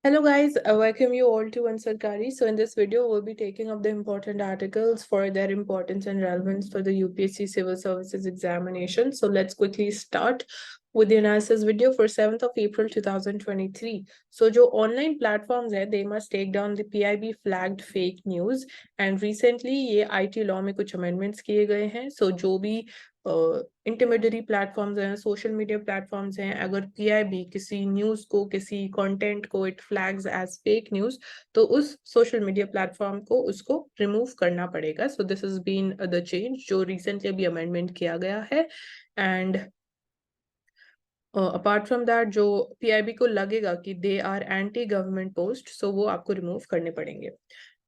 Hello guys, I welcome you all to Ansarkari. So in this video, we'll be taking up the important articles for their importance and relevance for the UPSC Civil Services examination. So let's quickly start with the analysis video for 7th of April 2023. So जो online platforms है, they must take down the PIB flagged fake news. And recently ये IT law में कुछ amendments किए गए हैं. So जो भी इंटरमीडियरी प्लेटफॉर्म्स हैं, सोशल मीडिया प्लेटफॉर्म्स हैं, अगर पीआईबी किसी न्यूज को, किसी कंटेंट को it flags as fake news, तो उस सोशल मीडिया प्लेटफॉर्म को उसको रिमूव करना पड़ेगा. So this is been the change जो रिसेंटली अभी अमेंडमेंट किया गया है. एंड अपार्ट फ्रॉम दैट जो पीआईबी को लगेगा कि they are anti government post, so वो आपको रिमूव करने पड़ेंगे.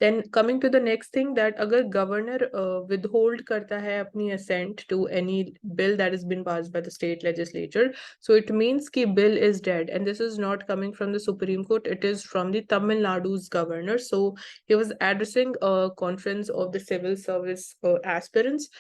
Then coming to the next thing, that अगर गवर्नर withhold करता है अपनी assent to any bill that has been passed by the state legislature, so it means कि bill is dead, and this is not coming from the Supreme Court, it is from the Tamil Nadu's governor. So he was addressing a conference of the civil service aspirants,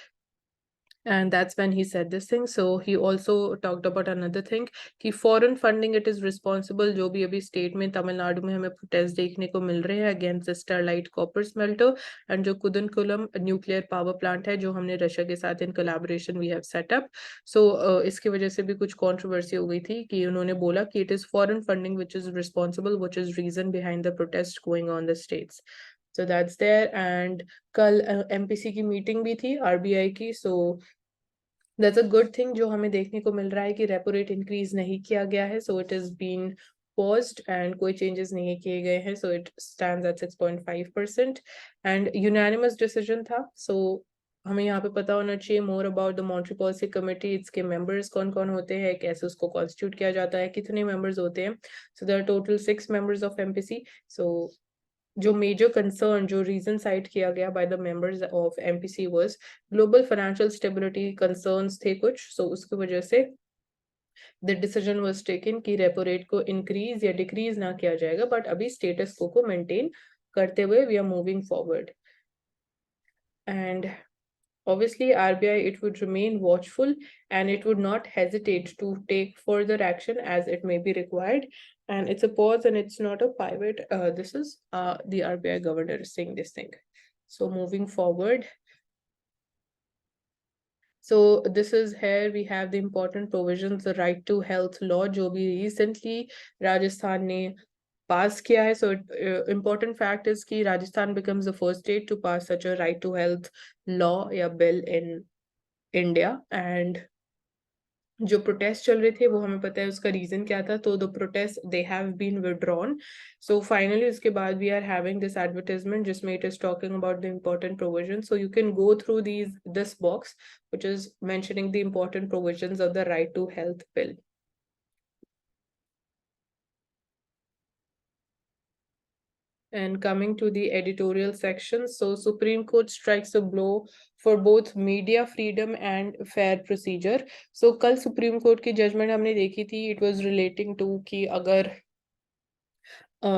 and that's when he said this thing. So he also talked about another thing कि foreign funding it is responsible. जो भी अभी state में तमिलनाडु में हमें protest देखने को मिल रहे हैं against Sterlite copper smelter, and जो कुदनकुलम न्यूक्लियर पावर प्लांट है जो हमने रशिया के साथ in collaboration we have set up. So इसकी वजह से भी कुछ कंट्रोवर्सी हो गई थी कि उन्होंने बोला कि it is foreign funding which is responsible, which is reason behind the protest going on the states. So that's there. And कल MPC की मीटिंग भी थी RBI की. So that's a good thing जो हमें देखने को मिल रहा है कि रेपो रेट इंक्रीज नहीं किया गया है. So it has been paused and कोई changes नहीं किए गए हैं. So it stands at 6.5% and unanimous decision था. So हमें यहाँ पे पता होना चाहिए more about the monetary policy committee, इसके members कौन कौन होते हैं, कैसे उसको constitute किया जाता है, कितने members होते हैं. So there are total 6 members of MPC. So जो मेजर कंसर्न जो रीजन साइट किया गया by the members of MPC was global financial stability concerns थे कुछ. सो उसकी वजह से द डिसीजन वाज टेकन कि रेपो रेट को इंक्रीज या डिक्रीज ना किया जाएगा, बट अभी स्टेटस को मेंटेन करते हुए we are moving forward. And obviously RBI it would remain watchful and it would not hesitate to take further action as it may be required. And it's a pause and it's not a pivot. This is the RBI governor saying this thing. So moving forward, so this is here we have the important provisions, the right to health law जो भी recently Rajasthan ने पास किया है. So important fact is कि Rajasthan becomes the first state to pass such a right to health law या bill in India. And जो protest चल रहे थे वो हमें पता है उसका रीजन क्या था. तो the protest they have been withdrawn. So finally उसके बाद we are having this advertisement जिसमें it is talking about the important provision. So you can go through this box which is mentioning the important provisions of the right to health bill. And coming to the editorial section, so Supreme Court strikes a blow for both media freedom and fair procedure. So कल Supreme Court की judgment हमने देखी थी. It was relating to कि अगर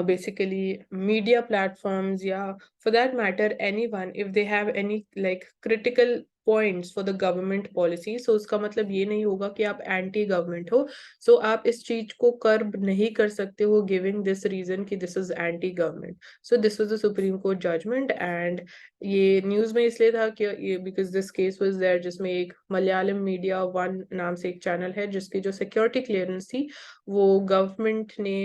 basically media platforms, yeah, for that matter anyone, if they have any like critical points for the government policy, so उसका मतलब ये नहीं होगा कि आप एंटी गवर्नमेंट हो. So आप इस चीज को कर्ब नहीं कर सकते हो गिविंग दिस रीजन कि this is anti government. So this was the Supreme Court judgment. And ये न्यूज में इसलिए था कि ये because this case was there जिसमें एक मलयालम मीडिया वन नाम से एक चैनल है जिसकी जो सिक्योरिटी क्लियरेंस थी वो गवर्नमेंट ने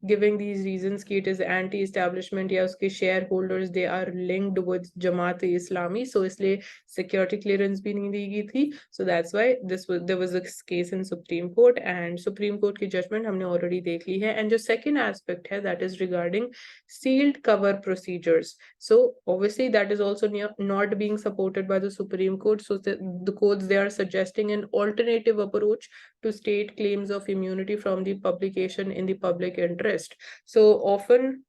giving these reasons कि it is anti-establishment या उसके shareholders they are linked with Jamaat-e-Islami, so इसलिए security clearance भी नहीं दी गई थी. So that's why there was a case in Supreme Court, and Supreme Court की judgment हमने already देख ली है. And जो second aspect है that is regarding sealed cover procedures. So obviously that is also not being supported by the Supreme Court. So the courts they are suggesting an alternative approach to state claims of immunity from the publication in the public interest. So often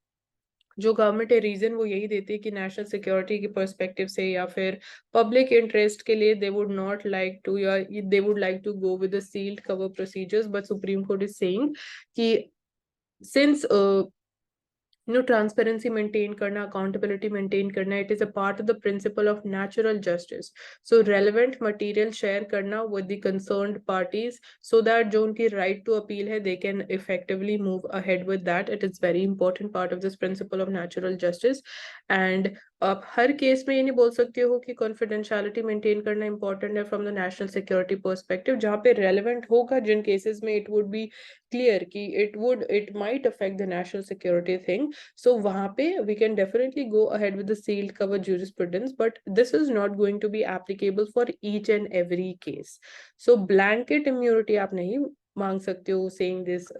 जो government है reason वो यही देती है कि national security के perspective से या फिर पब्लिक इंटरेस्ट के लिए they would not like to या they would like to go with the sealed cover procedures. But Supreme Court is saying कि since transparency maintain karna, accountability maintain karna, it is a part of the principle of natural justice. So relevant material share karna with the concerned parties so that jo unki right to appeal hai, they can effectively move ahead with that. It is very important part of this principle of natural justice. And आप हर case में ये नहीं बोल सकते हो कि confidentiality maintain करना important है from the national security perspective, जहाँ पे रेलेवेंट होगा जिन केसेस में इट वुड बी क्लियर कि it might affect the national security thing, so वहाँ पे we can definitely go ahead with the sealed cover jurisprudence, but this is not going to be applicable for each and every case. So blanket immunity आप नहीं मांग सकते हो saying this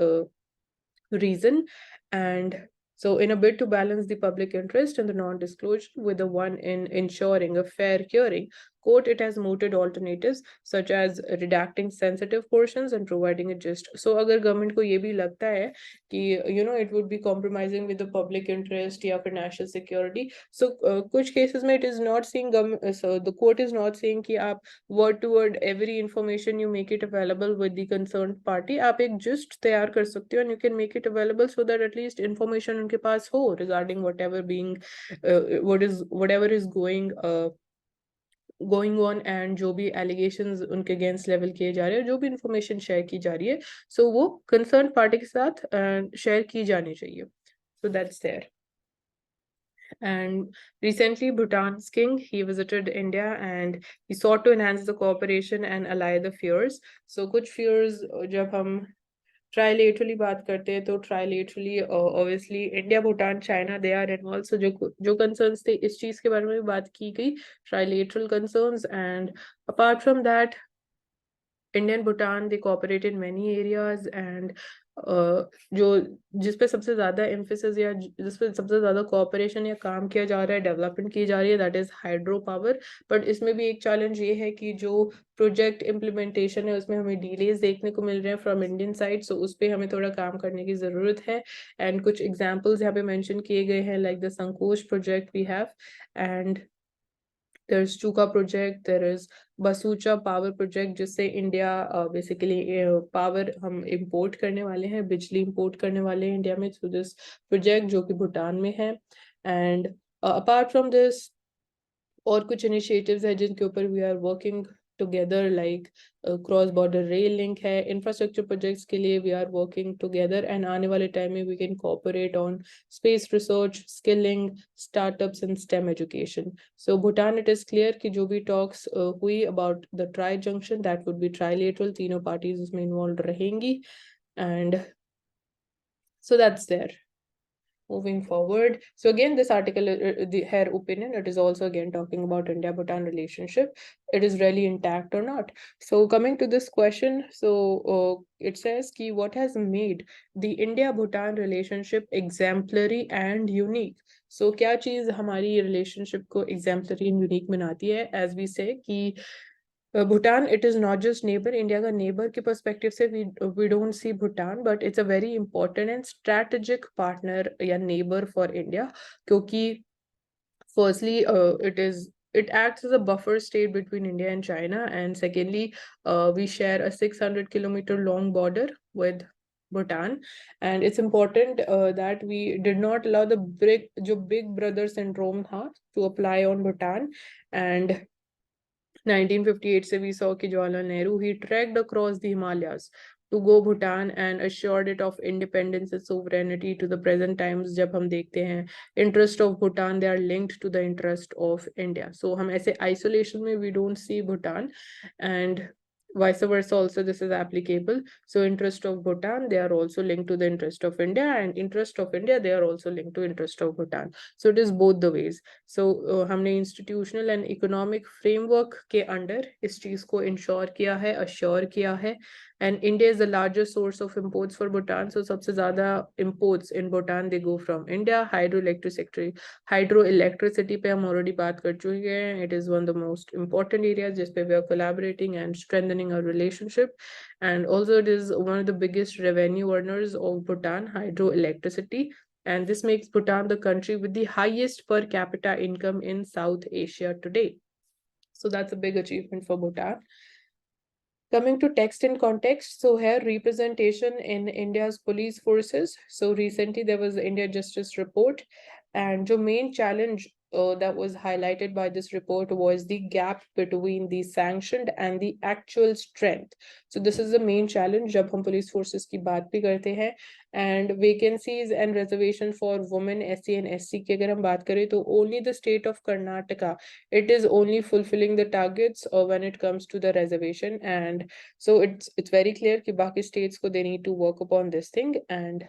reason. And so in a bid to balance the public interest and the non-disclosure with the one in ensuring a fair hearing, court it has mooted alternatives such as redacting sensitive portions and providing a gist. So अगर government को ये भी लगता है कि it would be compromising with the public interest या फिर national security, so कुछ cases में it is not saying so the court is not saying कि आप word to word every information you make it available with the concerned party, आप एक gist तैयार कर सकते हो and you can make it available so that at least information उनके पास हो regarding whatever is going on and जो भी allegations उनके against level किए जा रहे हैं, जो भी information share की जा रही है, so वो concerned party के साथ share की जानी चाहिए. So that's there. And recently, Bhutan's king, he visited India and he sought to enhance the cooperation and allay the fears. So कुछ fears जब हम trilaterally बात करते हैं तो trilaterally obviously India, Bhutan, China they are involved. So जो concerns थे इस चीज के बारे में भी बात की गई, trilateral concerns. And apart from that, India and Bhutan they cooperate in many areas. And जो जिस पे सबसे ज्यादा emphasis या जिस पे सबसे ज्यादा cooperation या काम किया जा रहा है, डेवलपमेंट की जा रही है, that is hydro power. But इसमें भी एक चैलेंज ये है कि जो प्रोजेक्ट इम्प्लीमेंटेशन है उसमें हमें डिलेज देखने को मिल रहे हैं फ्रॉम इंडियन साइड, सो उस पे हमें थोड़ा काम करने की जरूरत है. एंड कुछ एग्जांपल्स यहाँ पे मेंशन किए गए हैं like the Sankosh project we have, and there's Chuka project, there is Basucha power project जिससे इंडिया बेसिकली पावर हम इंपोर्ट करने वाले हैं, बिजली इंपोर्ट करने वाले हैं इंडिया में थ्रू दिस प्रोजेक्ट जो कि भूटान में है. एंड अपार्ट फ्रॉम दिस और कुछ इनिशिएटिव्स है जिनके ऊपर we are working together like cross border rail link है, इंफ्रास्ट्रक्चर प्रोजेक्ट्स के लिए we are working together. And आने वाले टाइम में we can cooperate on space research, skilling, startups and STEM education. So Bhutan it is clear कि जो भी talks हुई about the tri junction that would be trilateral, तीनों पार्टीज उसमें involve रहेंगी. And so that's there. Moving forward, so again this article, her opinion, it is also again talking about India-Bhutan relationship, it is really intact or not. So coming to this question, so it says ki what has made the India-Bhutan relationship exemplary and unique. So क्या चीज हमारी relationship को exemplary and unique बनाती है? As we say कि Bhutan, it is not just neighbor. India का neighbor के perspective से we don't see Bhutan, but it's a very important and strategic partner या neighbor for India. क्योंकि firstly, it acts as a buffer state between India and China, and secondly, we share a 600-kilometer long border with Bhutan, and it's important that we did not allow the big brother syndrome था to apply on Bhutan. And 1958 से we saw कि Jawaharlal Nehru he trekked across the Himalayas to go Bhutan and assured it of independence and sovereignty. To the present times जब हम देखते हैं interest of Bhutan they are linked to the interest of India. So हम ऐसे isolation में we don't see Bhutan, and vice versa also this is applicable. So interest of Bhutan they are also linked to the interest of India, and interest of India they are also linked to interest of Bhutan. So it is both the ways. So हमने institutional and economic framework के under इस चीज को ensure किया है, assure किया है. And India is the largest source of imports for Bhutan. So सबसे ज़्यादा imports in Bhutan they go from India. Hydroelectricity पे हम already बात कर चुके हैं. It is one of the most important areas जिस पे we are collaborating and strengthening our relationship. And also it is one of the biggest revenue earners of Bhutan, hydroelectricity. And this makes Bhutan the country with the highest per capita income in South Asia today. So that's a big achievement for Bhutan. Coming to text and context, so here representation in India's police forces. So recently there was the India Justice Report, and the main challenge that was highlighted by this report was the gap between the sanctioned and the actual strength. So this is the main challenge जब हम police forces की बात भी करते हैं, and vacancies and reservation for women SC and SC की अगर हम बात करें तो only the state of Karnataka, it is only fulfilling the targets when it comes to the reservation, and so it's very clear कि बाकी states को they need to work upon this thing. And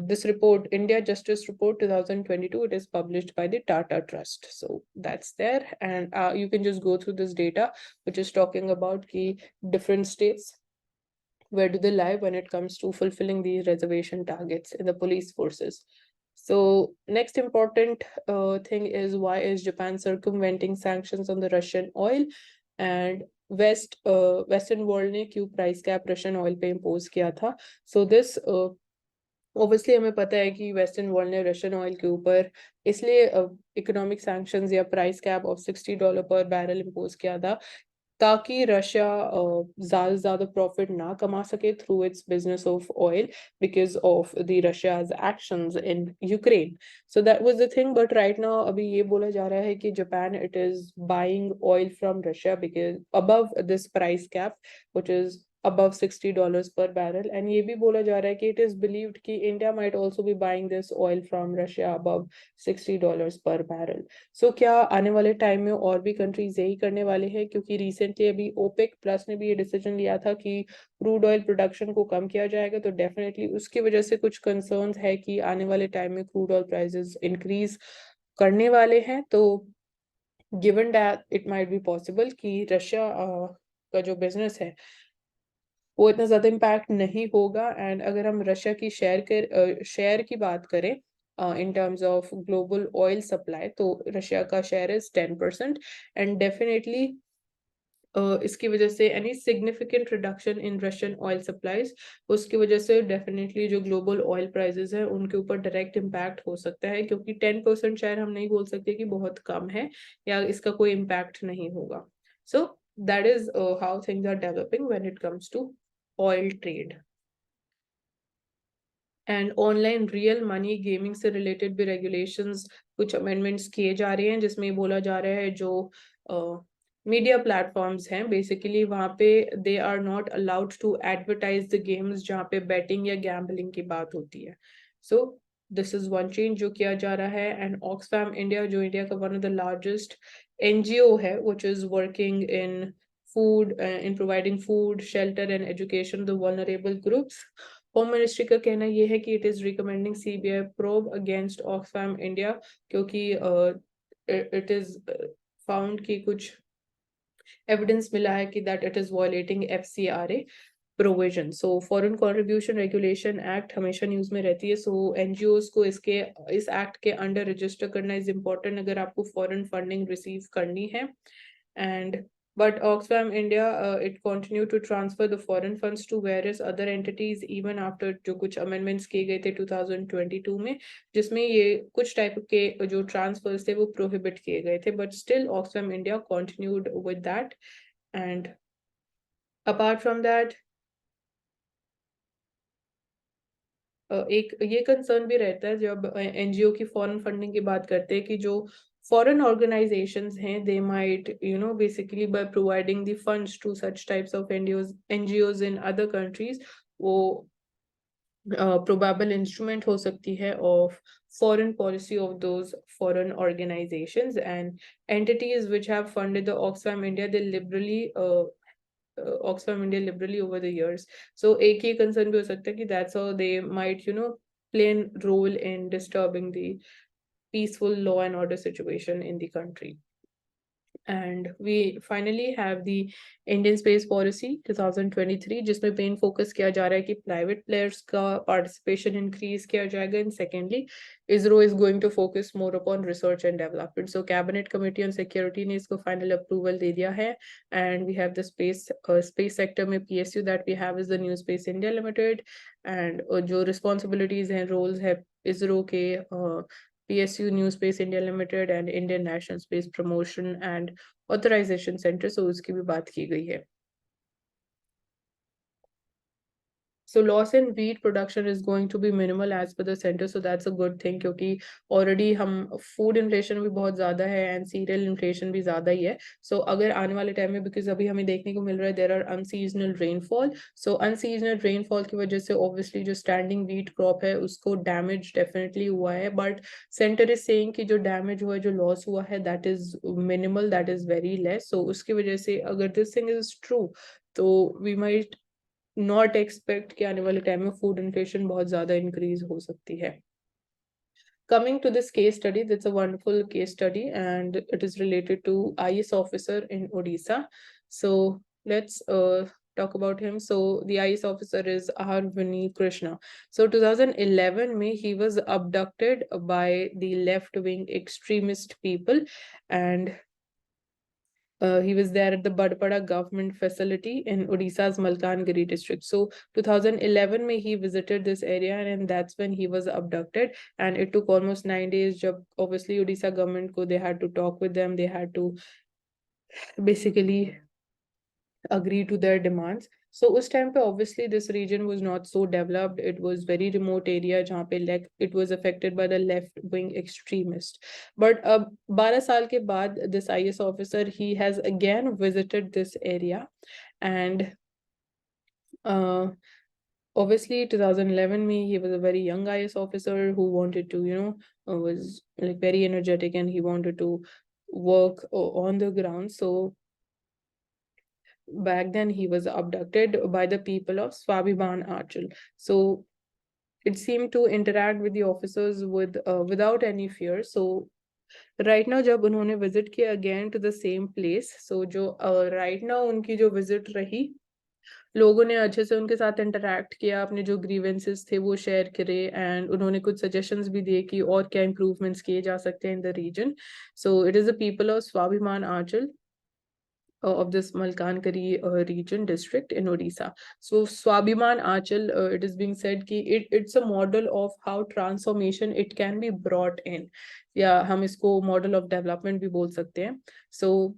this report, India Justice Report 2022, it is published by the Tata Trust. So that's there, and you can just go through this data, which is talking about key different states, where do they lie when it comes to fulfilling these reservation targets in the police forces. So next important thing is, why is Japan circumventing sanctions on the Russian oil, and Western world ने क्यों price cap Russian oil पे impose किया था. So this obviously हमें पता है कि western world ने रशियन ऑयल के ऊपर इसलिए इकोनॉमिक सैंक्शंस या प्राइस कैप ऑफ $60 पर बैरल इम्पोज किया था, ताकि रशिया ज़्यादा से ज़्यादा प्रॉफिट ना कमा सके through it's business of oil because of the Russia's actions in Ukraine. So that was the thing. But right now अभी ये बोला जा रहा है कि Japan it is buying oil from Russia because above this price cap which is above $60 per barrel, and ये भी बोला जा रहा है कि it is believed कि India might also be buying this oil from Russia above $60 per barrel. So क्या आने वाले टाइम में और भी कंट्रीज यही करने वाले हैं, क्योंकि रिसेंटली अभी ओपेक प्लस ने भी ये डिसीजन लिया था कि क्रूड ऑयल प्रोडक्शन को कम किया जाएगा, तो डेफिनेटली उसकी वजह से कुछ कंसर्न्स है कि आने वाले टाइम में क्रूड ऑयल प्राइसेस इंक्रीज करने वाले हैं. तो given that it might be possible कि रशिया का जो बिजनेस है वो इतना ज़्यादा इम्पैक्ट नहीं होगा. एंड अगर हम रशिया की शेयर की बात करें in terms of global oil supply, तो रशिया का शेयर इज 10%, एंड डेफिनेटली इसकी वजह से any significant reduction in Russian oil supplies, उसकी वजह से डेफिनेटली जो ग्लोबल ऑयल प्राइसेस है उनके ऊपर डायरेक्ट इम्पैक्ट हो सकता है, क्योंकि 10% शेयर हम नहीं बोल सकते कि बहुत कम है या इसका कोई इम्पैक्ट नहीं होगा. So that is how things are developing when it comes to oil trade. And online real money gaming से रिलेटेड भी रेगुलेशंस कुछ अमेंडमेंट्स किए जा रहे हैं, जिसमें बोला जा रहा है जो मीडिया प्लेटफॉर्म्स हैं बेसिकली वहाँ पे they are not allowed to advertise the games जहाँ पे बैटिंग या गैम्बलिंग की बात होती है. So this is one change जो किया जा रहा है. एंड ऑक्सफैम इंडिया, जो इंडिया का one of the largest NGO है which is working in food in providing food, shelter and education to vulnerable groups, home ministry का कहना ये है कि it is recommending CBI probe against Oxfam India, क्योंकि it is found कि कुछ evidence मिला है कि that it is violating FCRA provision. So foreign contribution regulation act हमेशा न्यूज में रहती है. सो एनजीओज को इस एक्ट के अंडर रजिस्टर करना इज इम्पोर्टेंट अगर आपको फॉरेन फंडिंग रिसीव करनी है. And but Oxfam India it continued to transfer the foreign funds to various other entities even after जो कुछ amendments किए गए थे 2022 में, जिसमें ये कुछ टाइप के जो transfers थे वो prohibit किए गए थे, but still Oxfam India continued with that. And apart from that एक ये कंसर्न भी रहता है जब एनजीओ की फॉरेन फंडिंग की बात करते हैं कि जो फॉरेन ऑर्गेनाइजेशंस हैं they might basically by providing the funds to such types of NGOs in other countries, वो प्रोबेबल इंस्ट्रूमेंट हो सकती है of foreign policy of those foreign organizations and entities which have funded the Oxfam India. They liberally Oxfam India liberally over the years. So एक ये concern भी हो सकता है कि that's how they might play a role in disturbing the peaceful law and order situation in the country. And we finally have the Indian Space Policy 2023, जिसमें main focus किया जा रहा है कि प्राइवेट प्लेयर्स का पार्टिसिपेशन इंक्रीज किया जाएगा. And secondly ISRO is going to focus more upon research and development. So cabinet committee on security ने इसको फाइनल अप्रूवल दे दिया है. And we have the space sector में PSU that we have is the new space India limited. And जो responsibilities हैं, roles है इसरो के, PSU New Space India Limited and Indian National Space Promotion and Authorization Center, so उसकी भी बात की गई है. So loss in wheat production is going to be minimal as per the center, so that's a good thing, क्योंकि already हम food inflation भी बहुत ज़्यादा है and cereal inflation भी ज़्यादा ही है. So अगर आने वाले टाइम में, because अभी हमें देखने को मिल रहा है there are unseasonal rainfall, so unseasonal rainfall की वजह से obviously जो standing wheat crop है उसको damage definitely हुआ है, but center is saying कि जो damage हुआ है, जो loss हुआ है, that is minimal, that is very less. So उसकी वजह से अगर this thing is true, तो we might नॉट एक्सपेक्ट कि आने वाले टाइम में फूड इन्फ्लेशन बहुत ज्यादा इंक्रीज हो सकती है. Coming to this case study, that's a wonderful case study and it is related to IS officer in Odisha. So let's talk about him. So the IS officer is R. Vinny Krishna. So 2011 में he was abducted by the left-wing extremist people, and he was there at the Badpada government facility in Odisha's Malkangiri district. So 2011 mein he visited this area, and that's when he was abducted, and it took almost 9 days. Jab obviously Odisha government ko, they had to talk with them, they had to basically agree to their demands. So उस time पे obviously this region was not so developed. It was very remote area जहाँ पे like it was affected by the left wing extremist. But अब 12 साल के बाद this IS officer, he has again visited this area, and uh, obviously 2011 में he was a very young IS officer who wanted to, was like very energetic, and he wanted to work on the ground. So back then he was abducted by the people of Swabiman Achal. So it seemed to interact with the officers without any fear. So right now जब उन्होंने visit किया again to the same place, so जो right now उनकी जो visit रही, लोगों ने अच्छे से उनके साथ interact किया, अपने जो grievances थे वो share करे, and उन्होंने कुछ suggestions भी दिए कि और क्या improvements किए जा सकते हैं in the region. So it is the people of Swabiman Achal of this Malkankari region district in Odisha. So Swabiman Achal, it is being said कि it's a model of how transformation it can be brought in. या हम इसको model of development भी बोल सकते हैं. So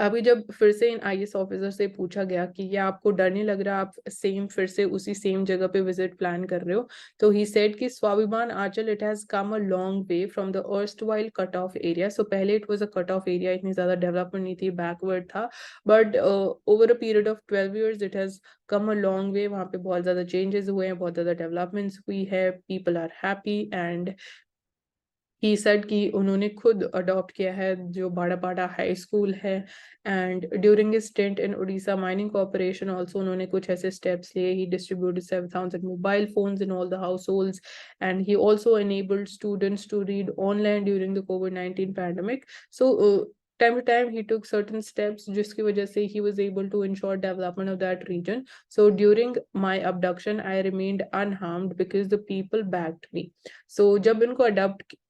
अभी जब फिर से इन IS ऑफिसर से पूछा गया कि ये आपको डर नहीं लग रहा, आप सेम फिर से उसी सेम जगह पे विजिट प्लान कर रहे हो, तो ही सेड कि Swabhiman Anchal it has come a long way from the erstwhile cut off area. So पहले it was a cut off area, इतनी ज्यादा डेवलपमेंट नहीं थी, बैकवर्ड था, but over a period of 12 years it has come a long way. वहाँ पे बहुत ज्यादा चेंजेस हुए हैं, बहुत ज्यादा डेवलपमेंट्स हुई है, people are happy, and he said कि उन्होंने खुद अडॉप्ट किया है जो बाड़ा हाई स्कूल है, and during his stint in Orissa mining corporation also उन्होंने कुछ ऐसे स्टेप्स लिए. He distributed 7,000 mobile phones in all the households, and he also enabled students to read online during the COVID-19 pandemic. So time to time he took certain steps जिसकी वजह से he was able to ensure development of that region. So during my abduction I remained unharmed because the people backed me. So जब इनको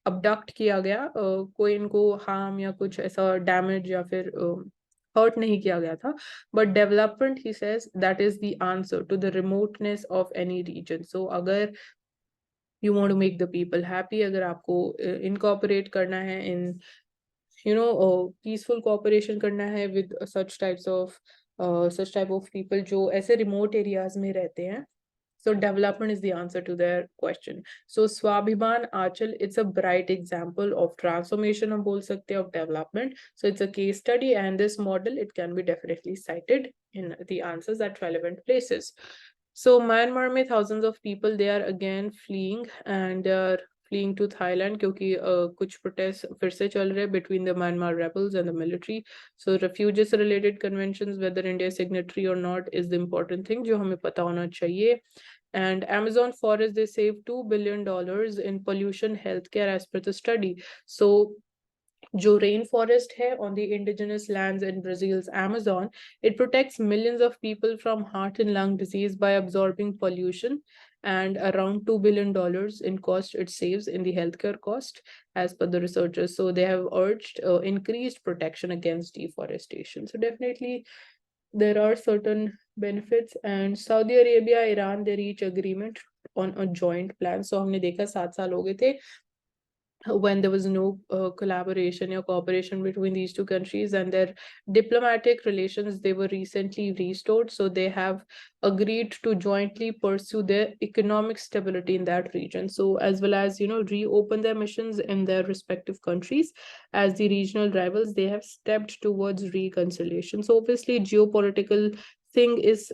abduct किया गया, कोई इनको harm या कुछ ऐसा damage या फिर hurt नहीं किया गया था, but development he says that is the answer to the remoteness of any region. So अगर you want to make the people happy, अगर आपको incorporate करना है in peaceful cooperation करना है with such type of people जो ऐसे remote areas में रहते हैं. So development is the answer to their question. So Swabhiman Achal, it's a bright example of transformation हम बोल सकते हैं, of development. So it's a case study, and this model, it can be definitely cited in the answers at relevant places. So Myanmar में thousands of people, they are again fleeing, and they are fleeing to Thailand क्योंकि कुछ protests फिर से चल रहे between the Myanmar rebels and the military. So refugees related conventions, whether India is signatory or not, is the important thing जो हमें पता होना चाहिए. And Amazon forest, they save $2 billion in pollution healthcare as per the study. So जो rain forest है on the indigenous lands in Brazil's Amazon, it protects millions of people from heart and lung disease by absorbing pollution, and around $2 billion in cost it saves in the healthcare cost as per the researchers. So they have urged increased protection against deforestation. So definitely there are certain benefits. And Saudi Arabia, Iran, they reach agreement on a joint plan. So हमने देखा 7 साल हो गए थे when there was no collaboration or cooperation between these two countries, and their diplomatic relations, they were recently restored, so they have agreed to jointly pursue their economic stability in that region, so as well as reopen their missions in their respective countries. As the regional rivals, they have stepped towards reconciliation. So obviously geopolitical thing is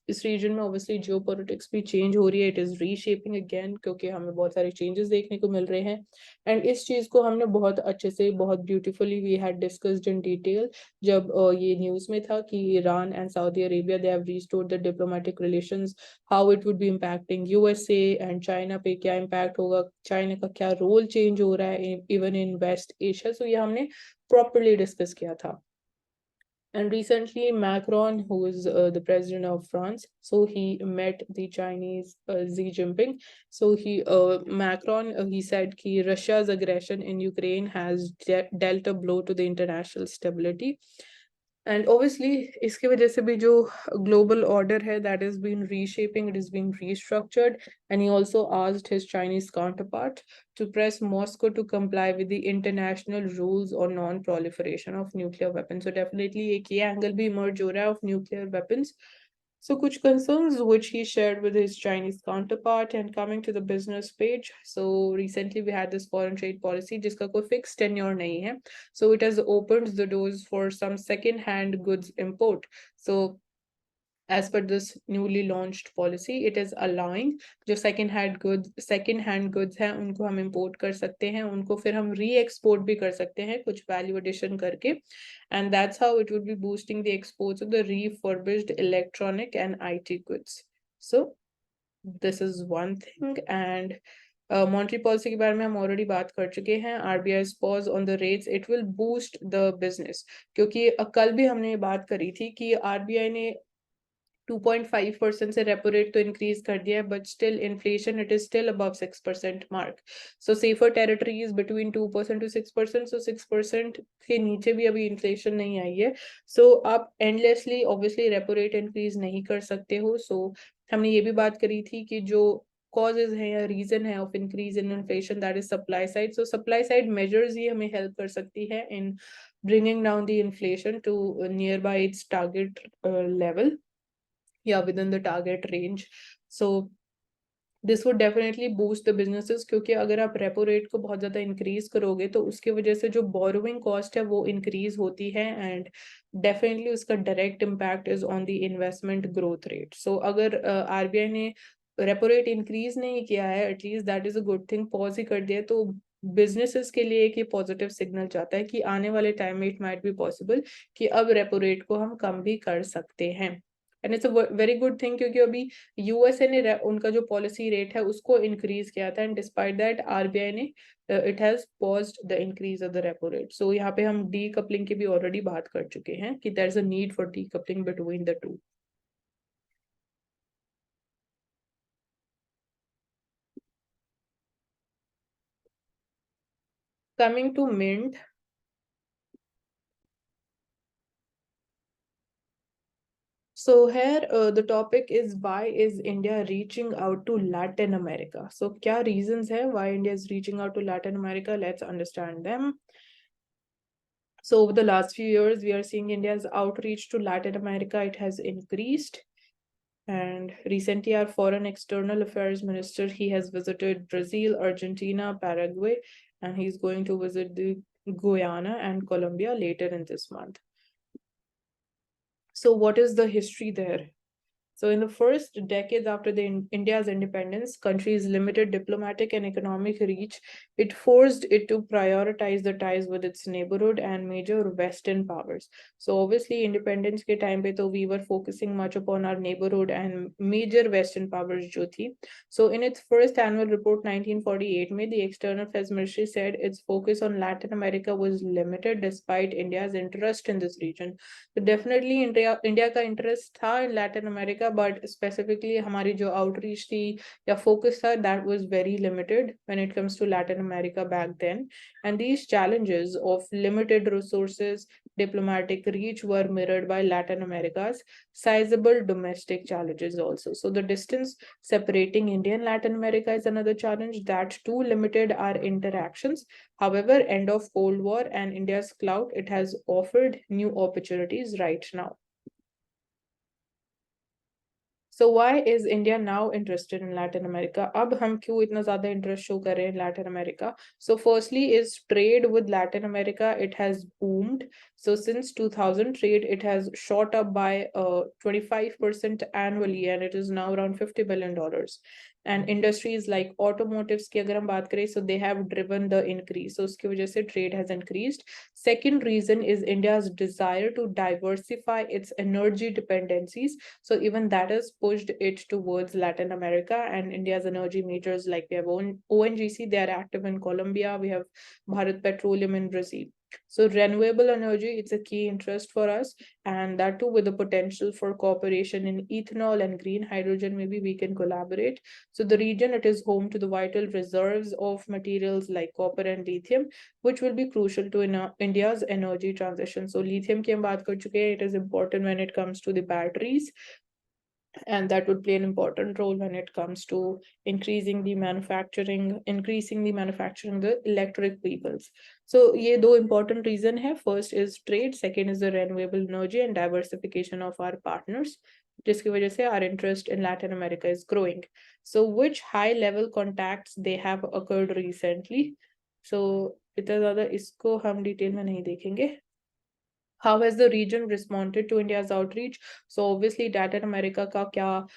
इस reason में obviously geopolitics भी change हो रही है, it is reshaping again, क्योंकि हमें बहुत सारे चेंजेस देखने को मिल रहे हैं। एंड इस चीज को हमने बहुत अच्छे से, बहुत beautifully we had discussed in detail जब ये न्यूज में था कि Iran and Saudi Arabia they have restored the diplomatic relations, how it would be impacting USA and China पे, क्या इम्पैक्ट होगा, चाइना का क्या रोल चेंज हो रहा है इवन इन वेस्ट एशिया। सो ये हमने प्रॉपरली डिस्कस किया था। And recently, Macron, who is the president of France, so he met the Chinese Xi Jinping. So Macron, he said that Russia's aggression in Ukraine has dealt a blow to the international stability. And obviously, इसके वजह से भी जो global order है, that is being reshaping, it is being restructured. And he also asked his Chinese counterpart to press Moscow to comply with the international rules on non-proliferation of nuclear weapons. So definitely एक ये angle भी emerge हो रहा है of nuclear weapons. So kuch concerns which he shared with his Chinese counterpart. And coming to the business page, so recently we had this foreign trade policy jiska koi fixed tenure nahi hai. So it has opened the doors for some second hand goods import. So as per this newly launched policy, it is allowing जो second hand goods हैं उनको हम import कर सकते हैं, उनको फिर हम re-export भी कर सकते हैं कुछ value addition करके, and that's how it would be boosting the exports of the refurbished electronic and IT goods. So this is one thing. And monetary policy के बारे में हम already बात कर चुके हैं. RBI's pause on the rates, it will boost the business, क्योंकि कल भी हमने ये बात करी थी कि RBI ने 2.5% से रेपो रेट तो इंक्रीज कर दिया है, but still inflation it is still above 6% mark. So safer territory is between 2% to 6%. सो 6% के नीचे भी अभी इन्फ्लेशन नहीं आई है. सो आप endlessly obviously repo rate increase नहीं कर सकते हो. सो हमने ये भी बात करी थी कि जो causes हैं या रीजन है of increase in inflation, that is supply side. So supply side measures ही हमें हेल्प कर सकती है इन bringing down the inflation to nearby its target level, yeah, within the target range. So this would definitely boost the businesses, क्योंकि अगर आप repo rate को बहुत ज़्यादा इंक्रीज करोगे तो उसकी वजह से जो बोरोइंग कॉस्ट है वो इंक्रीज होती है, एंड डेफिनेटली उसका direct impact is on the investment growth rate. So अगर आरबीआई ने रेपो रेट इंक्रीज नहीं किया है, at least that is a good thing, pause ही कर दिया, तो बिजनेसेस के लिए एक ये पॉजिटिव सिग्नल जाता है कि आने वाले टाइम में इट माइट बी पॉसिबल कि अब रेपो रेट को हम कम भी कर सकते हैं. And it's a very good thing, क्योंकि अभी यूएसए ने उनका जो पॉलिसी रेट है उसको इंक्रीज किया था, एंड डिस्पाइट दैट आरबीआई ने it has paused the increase of the repo rate. So यहाँ पे हम डी कपलिंग की भी ऑलरेडी बात कर चुके हैं कि there is a need for decoupling between the two. Coming to Mint, so here the topic is why is India reaching out to Latin America? So क्या reasons है why India is reaching out to Latin America? Let's understand them. So over the last few years, we are seeing India's outreach to Latin America, it has increased. And recently, our Foreign External Affairs Minister, he has visited Brazil, Argentina, Paraguay, and he's going to visit the Guyana and Colombia later in this month. So what is the history there? So in the first decades after India's independence, country's limited diplomatic and economic reach, it forced it to prioritize the ties with its neighborhood and major Western powers. So obviously independence के time पे तो we were focusing much upon our neighborhood and major Western powers जो थी. So in its first annual report 1948 में, the External Affairs Ministry said its focus on Latin America was limited despite India's interest in this region. So definitely India का interest था in Latin America, but specifically हमारी जो outreach थी या focus था, that was very limited when it comes to Latin America back then. And these challenges of limited resources, diplomatic reach were mirrored by Latin America's sizable domestic challenges also. So the distance separating India and Latin America is another challenge that too limited our interactions. However, end of Cold War and India's clout, it has offered new opportunities right now. So why is India now interested in Latin America? अब हम क्यों इतना ज़्यादा interest show कर रहे हैं Latin America? So firstly is trade with Latin America. It has boomed. So since 2000, trade it has shot up by 25% annually, and it is now around $50 billion. And industries like automotives की अगर हम बात करें, so they have driven the increase. So उसकी वजह से trade has increased. Second reason is India's desire to diversify its energy dependencies. So even that has pushed it towards Latin America, and India's energy majors like we have ONGC, they are active in Colombia. We have Bharat Petroleum in Brazil. So renewable energy, it's a key interest for us, and that too with the potential for cooperation in ethanol and green hydrogen. Maybe we can collaborate. So the region, it is home to the vital reserves of materials like copper and lithium, which will be crucial to India's energy transition. So lithium की हम बात कर चुके हैं, it is important when it comes to the batteries, and that would play an important role when it comes to increasing the manufacturing the electric vehicles. So ये दो important reason है. First is trade, second is the renewable energy and diversification of our partners, जिसकी वजह से our interest in Latin America is growing. So which high level contacts they have occurred recently? So इतना ज़्यादा इसको हम detail में नहीं देखेंगे. How has the region responded to India's outreach? So obviously Latin America का क्या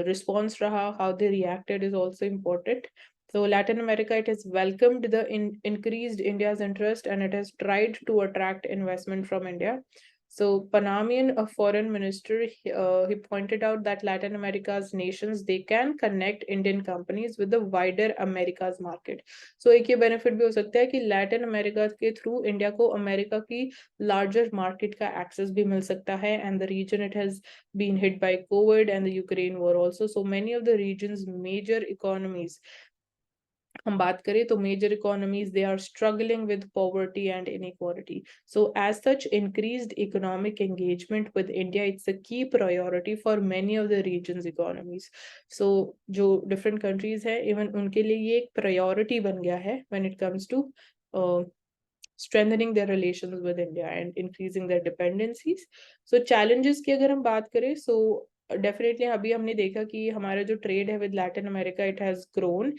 response रहा, how they reacted is also important. So Latin America, it has welcomed the increased India's interest, and it has tried to attract investment from India. So Panamian, a foreign minister, he pointed out that Latin America's nations, they can connect Indian companies with the wider America's market. So एक ये benefit भी हो सकता है कि Latin America के through India को America की larger market का access भी मिल सकता है, and the region, it has been hit by COVID and the Ukraine war also. So many of the region's major economies, हम बात करें तो major economies, they are struggling with poverty and inequality. So as such, increased economic engagement with India, it's a key priority for many of the region's economies. So जो different countries है, even उनके लिए ये एक priority बन गया है when it comes to strengthening their relations with India and increasing their dependencies. So challenges की अगर हम बात करें, so definitely अभी हमने देखा कि हमारा जो trade है with Latin America, it has grown.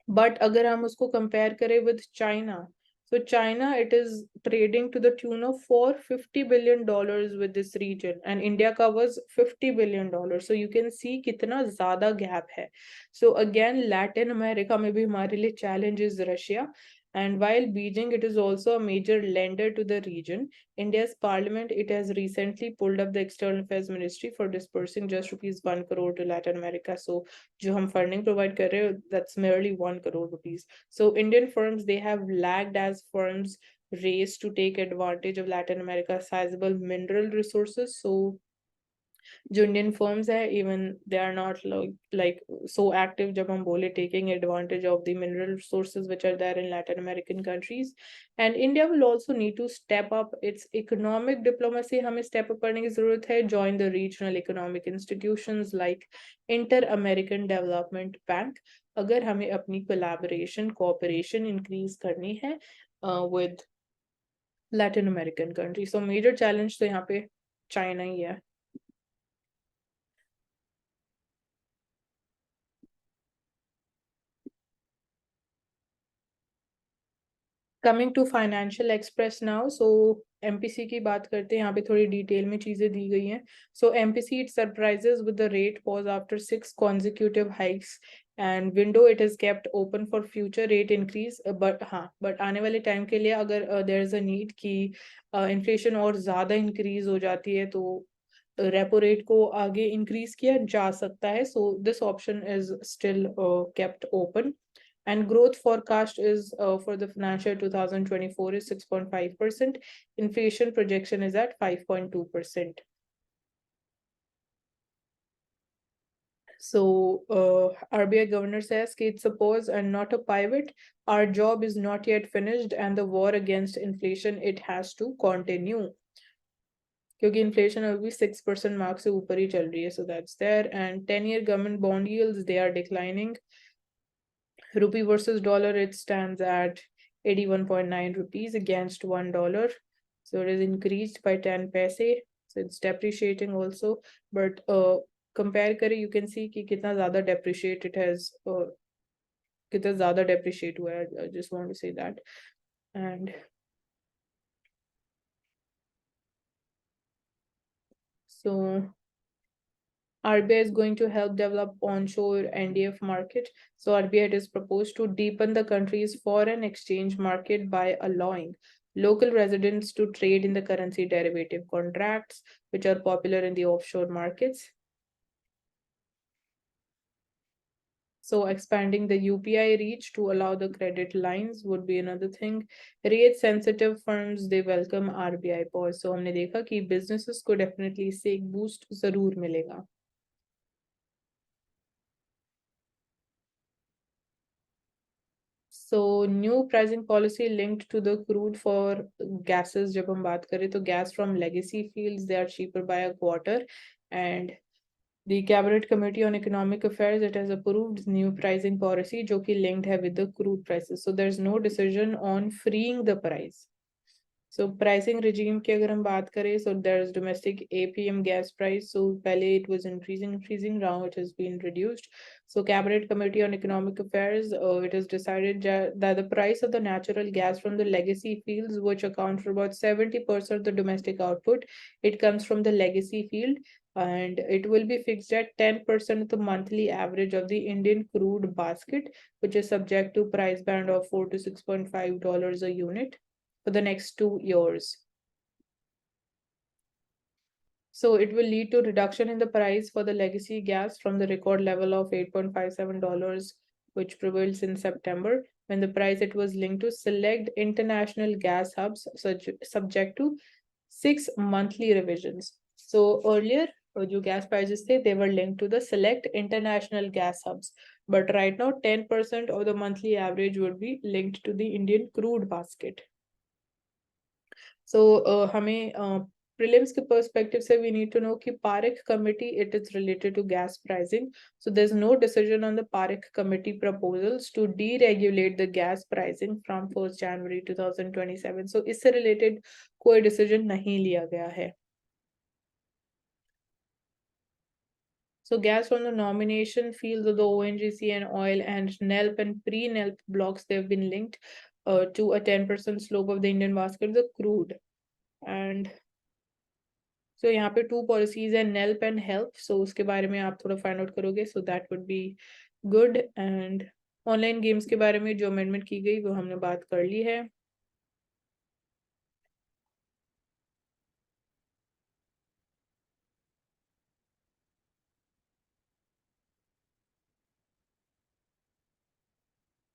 But अगर हम उसको compare करें with China, so China, it is trading to the tune of $450 billion with this region, and India covers $50 billion. So you can see कितना ज़्यादा gap है. So again, Latin America में भी हमारे लिए challenge is Russia. And while Beijing, it is also a major lender to the region, India's parliament, it has recently pulled up the external affairs ministry for dispersing just ₹1 crore to Latin America. So जो हम funding provide कर रहे हैं, that's merely 1 crore rupees. So Indian firms, they have lagged as firms race to take advantage of Latin America's sizable mineral resources. So जो Indian firms है, even they are not like so active जब हम बोले taking advantage of the mineral resources which are there in Latin American countries. And India will also need to step up its economic diplomacy. हमें step up करने की ज़रूरत है. Join the regional economic institutions like Inter-American Development Bank, अगर हमें अपनी collaboration, cooperation increase करनी है with Latin American countries. So major challenge तो यहाँ पे China ही है. Coming to Financial Express now. So MPC की बात करते हैं, यहाँ पे थोड़ी डिटेल में चीजें दी गई हैं. So MPC, it surprises with the rate pause after 6 consecutive hikes and window it is kept open for future rate increase. But आने वाले टाइम के लिए अगर there is a need कि इन्फ्लेशन और ज्यादा इंक्रीज हो जाती है तो रेपो रेट को आगे इंक्रीज किया जा सकता है. So this option is still kept open. And growth forecast is for the financial 2024 is 6.5%. Inflation projection is at 5.2%. So RBI governor says कि it's a pause and not a pivot. Our job is not yet finished and the war against inflation, it has to continue. क्योंकि inflation अभी 6% mark से ऊपर ही चल रही है, so that's there. And 10-year government bond yields, they are declining. Rupee versus dollar, it stands at 81.9 rupees against $1. So it is increased by 10 paise. So it's depreciating also. But compare करें, you can see कि कितना ज़्यादा depreciate it has, कितना ज़्यादा depreciate हुआ है. I just want to say that. And so RBI is going to help develop onshore NDF market. So RBI is proposed to deepen the country's foreign exchange market by allowing local residents to trade in the currency derivative contracts, which are popular in the offshore markets. So expanding the UPI reach to allow the credit lines would be another thing. Rate sensitive firms, they welcome RBI pause. So हमने देखा कि businesses को definitely इससे एक boost जरूर मिलेगा. So new pricing policy linked to the crude for gases. जब हम बात करें तो gas from legacy fields, they are cheaper by a quarter. And the Cabinet Committee on Economic Affairs, it has approved new pricing policy जो कि linked है with the crude prices. So there's no decision on freeing the price. So pricing regime की अगर हम बात करें, so there's domestic APM gas price. So पहले it was increasing, now it has been reduced. So Cabinet Committee on Economic Affairs, it has decided that the price of the natural gas from the legacy fields, which account for about 70% of the domestic output, it comes from the legacy field, and it will be fixed at 10% of the monthly average of the Indian crude basket, which is subject to price band of $4 to $6.5 a unit for the next 2 years. So it will lead to reduction in the price for the legacy gas from the record level of $8.57, which prevails in September, when the price it was linked to select international gas hubs subject to 6 monthly revisions. So earlier, जो gas prices थे, they were linked to the select international gas hubs. But right now, 10% of the monthly average would be linked to the Indian crude basket. So हमें prelims के perspective से we need to know कि Parekh committee, it is related to gas pricing. So there's no decision on the Parekh committee proposals to deregulate the gas pricing from 1st January 2027. So इससे related कोई decision नहीं लिया गया है. So gas from the nomination fields of the ONGC and oil and NELP and pre-NELP blocks, they've been linked to a 10% slope of the Indian basket, the crude. And so यहाँ पे 2 policies है, NELP and HELP. So उसके बारे में आप थोड़ा find out करोगे. So that would be good. And online games के बारे में जो amendment की गई वो हमने बात कर ली है.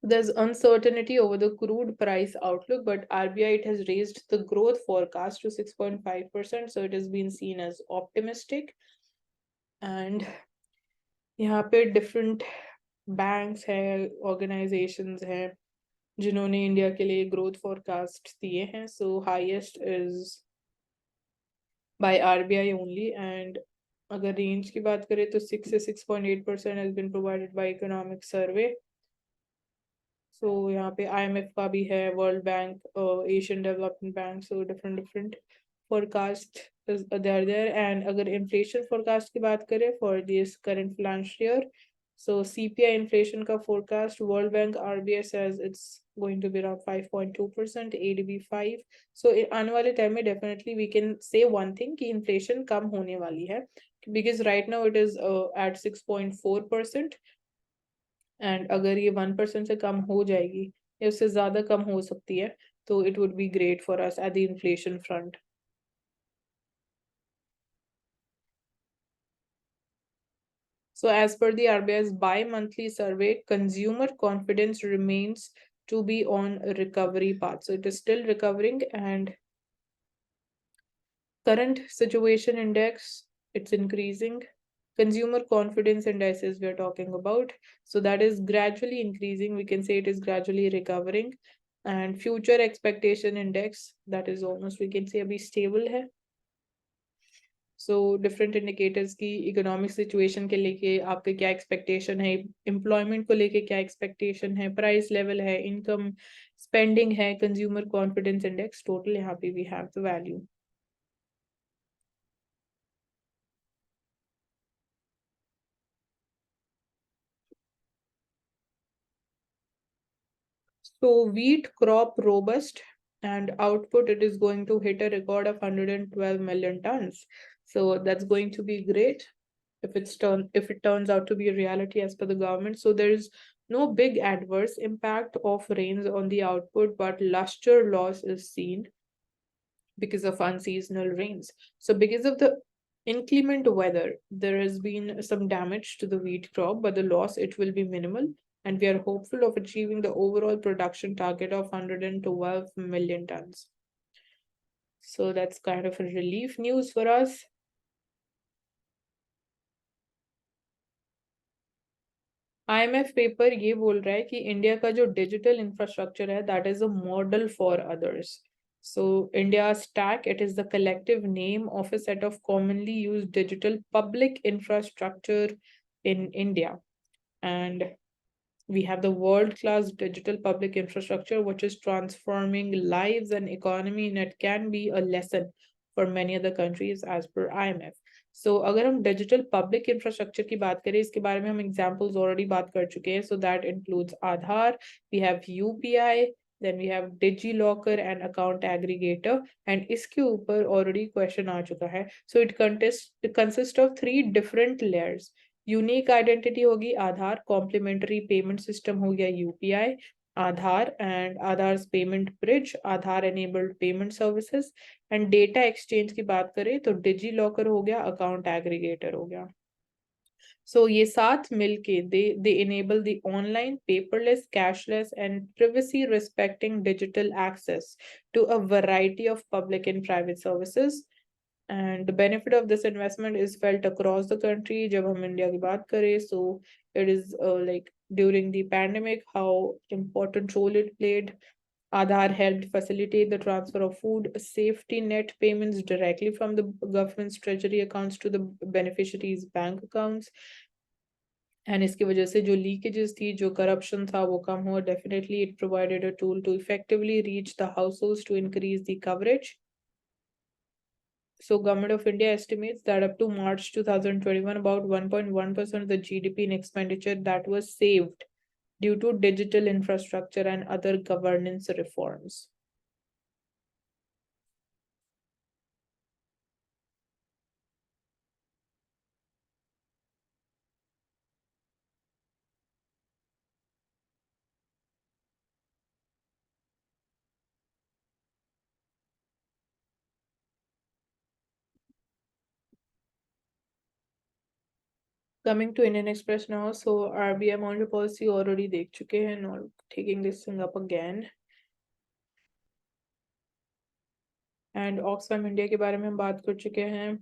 There's uncertainty over the crude price outlook, but RBI, it has raised the growth forecast to 6.5%. So it has been seen as optimistic. And यहाँ पे different banks है, organizations है, जिन्होंने इंडिया के लिए growth forecast दिए हैं. So highest is by RBI only. And अगर range की बात करें तो 6 से 6.8% has been provided by economic survey. So यहाँ पे IMF का भी है, World Bank, Asian Development Bank, so different forecast is there. And अगर inflation forecast की बात करें for this current financial year, so CPI inflation का forecast, World Bank, RBI says it's going to be around 5.2%, ADB 5. So आने वाले time में definitely we can say one thing कि inflation कम होने वाली है, because right now it is at 6.4%. And अगर ये 1% से कम हो जाएगी या उससे ज्यादा कम हो सकती है, तो it would be great for us at the inflation front. So as per the RBI's bi-monthly survey, consumer confidence remains to be on a recovery path. So it is still recovering, and current situation index, it's increasing. Consumer confidence indices we are talking about. So that is gradually increasing. We can say it is gradually recovering. And future expectation index, that is almost we can say abhi stable hai. So different indicators की economic situation के लेके आपके क्या expectation है, employment को लेके क्या expectation है, प्राइस लेवल है, इनकम स्पेंडिंग है, कंज्यूमर कॉन्फिडेंस इंडेक्स, टोटल यहाँ पे we have the value. So wheat crop robust and output, it is going to hit a record of 112 million tons. So that's going to be great if it turns out to be a reality as per the government. So there is no big adverse impact of rains on the output, but luster loss is seen because of unseasonal rains. So because of the inclement weather, there has been some damage to the wheat crop, but the loss it will be minimal. And we are hopeful of achieving the overall production target of 112 million tons. So that's kind of a relief news for us. IMF paper ये बोल रहा है कि India का जो digital infrastructure है that is a model for others. So India Stack, it is the collective name of a set of commonly used digital public infrastructure in India. And we have the world-class digital public infrastructure, which is transforming lives and economy, and it can be a lesson for many other countries as per IMF. So अगर हम digital public infrastructure की बात करें, इसके बारे में हम examples already बात कर चुके हैं. So that includes Aadhaar, we have UPI, then we have DigiLocker and account aggregator, and इसके ऊपर already question आ चुका है. So it consists of 3 different layers. Unique identity होगी आधार, कॉम्प्लीमेंट्री पेमेंट सिस्टम हो गया UPI, Aadhaar and Aadhaar payment bridge, Aadhaar enabled payment services, and data exchange की बात करें तो डिजी लॉकर हो गया, अकाउंट एग्रीगेटर हो गया. So ये साथ मिलके they enable the online, paperless, cashless and privacy respecting digital access to a variety of public and private services. And the benefit of this investment is felt across the country. जब हम India की बात करें, so it is like during the pandemic, how important role it played. Aadhaar helped facilitate the transfer of food safety net payments directly from the government's treasury accounts to the beneficiaries' bank accounts. And इसकी वजह से जो leakages थी, जो corruption था, वो कम हुआ. Definitely, it provided a tool to effectively reach the households to increase the coverage. So Government of India estimates that up to March 2021, about 1.1% of the GDP in expenditure that was saved due to digital infrastructure and other governance reforms. Coming to Indian Express now, so RBI monetary policy already देख चुके हैं, not taking this thing up again. And Oxfam India के बारे में हम बात कर चुके हैं.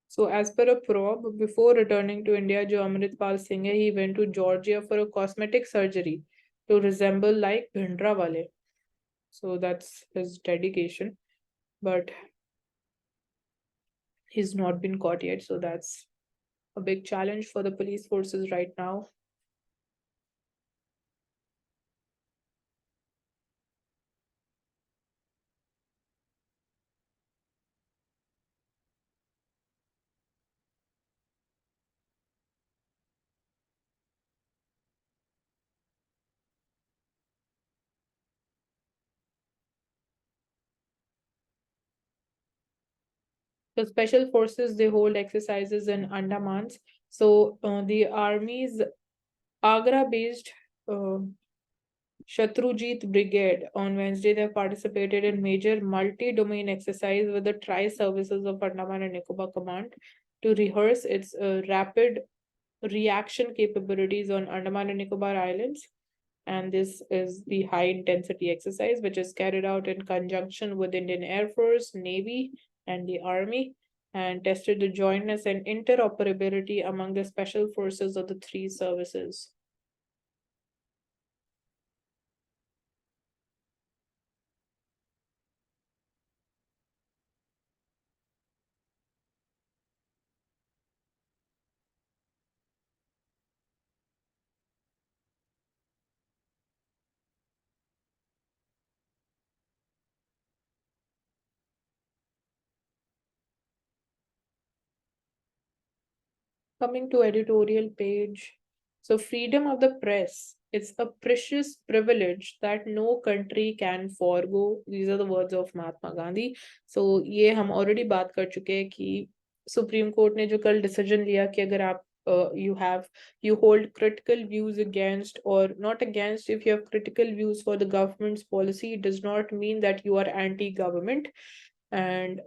So as per a probe, before returning to India, जो अमृतपाल सिंह है, he went to Georgia for a cosmetic surgery to resemble like Bhindra वाले. So that's his dedication, but he's not been caught yet. So that's a big challenge for the police forces right now. The special forces, they hold exercises in Andamans. So the army's Agra-based Shatrujit Brigade on Wednesday, they participated in major multi-domain exercise with the Tri-Services of Andaman and Nicobar Command to rehearse its rapid reaction capabilities on Andaman and Nicobar Islands. And this is the high intensity exercise, which is carried out in conjunction with Indian Air Force, Navy, and the army, and tested the jointness and interoperability among the special forces of the three services. Coming to editorial page. So freedom of the press is a precious privilege that no country can forego. These are the words of Mahatma Gandhi. So ये हम already बात कर चुके हैं कि supreme court ने जो कल डिसीजन लिया कि अगर आप you hold critical views against or not against, if you have critical views for the government's policy, it does not mean that you are anti-government. And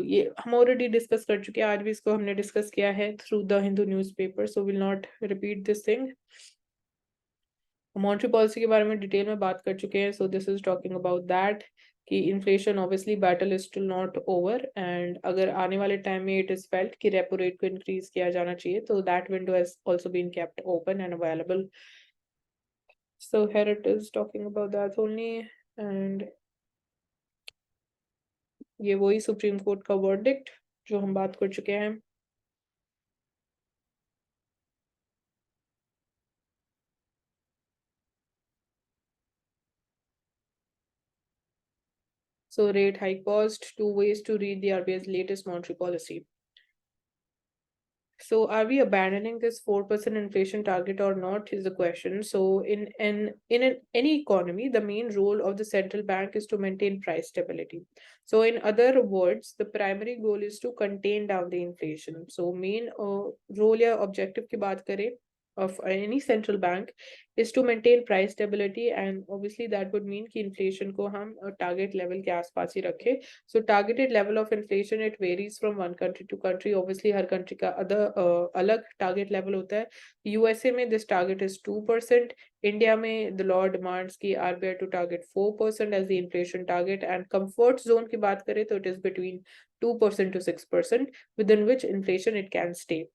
ये हम ऑलरेडी डिस्कस कर चुके हैं, आज भी इसको हमने डिस्कस किया है through the Hindu newspaper, so will not repeat this thing. Monetary policy के बारे में डिटेल में बात कर चुके हैं, so this is talking about that कि inflation obviously battle is still not over, and अगर आने वाले टाइम में इट इज फेल्ट कि रेपो रेट को इंक्रीज किया जाना चाहिए, तो that window has also been kept open and available. So here it is talking about that only, and ये वही सुप्रीम कोर्ट का वर्डिक्ट जो हम बात कर चुके हैं. So rate hike paused, two ways to read the RBI's latest monetary policy. So are we abandoning this 4% inflation target or not is the question. So any economy, the main role of the central bank is to maintain price stability. So in other words, the primary goal is to contain down the inflation. So main role या objective की बात करें of any central bank is to maintain price stability, and obviously that would mean कि inflation को हम target level के आसपास ही रखें. So targeted level of inflation, it varies from one country to country. Obviously her country का अलग target level होता है. USA में this target is 2%. India में the law demands कि RBI to target 4% as the inflation target, and comfort zone की बात करें तो it is between 2% to 6%, within which inflation it can stay.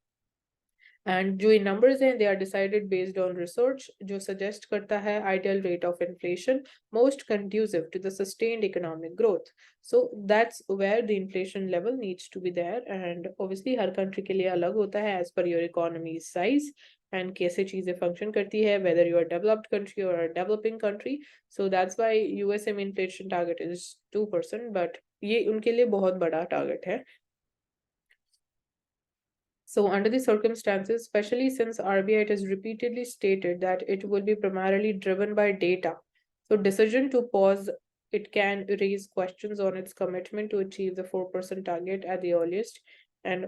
And जो ये नंबर्स हैं they are decided based on research जो suggest करता है ideal rate of inflation most conducive to the sustained economic growth. So that's where the inflation level needs to be there, and obviously हर country के लिए अलग होता है as per your economy size and कैसे चीजें फंक्शन करती है, whether you are developed country और developing country. So that's why USA में इन्फ्लेशन टारगेट इज 2%, बट ये उनके लिए बहुत बड़ा टारगेट है. So under the circumstances, especially since RBI has repeatedly stated that it will be primarily driven by data, so decision to pause it can raise questions on its commitment to achieve the 4% target at the earliest. And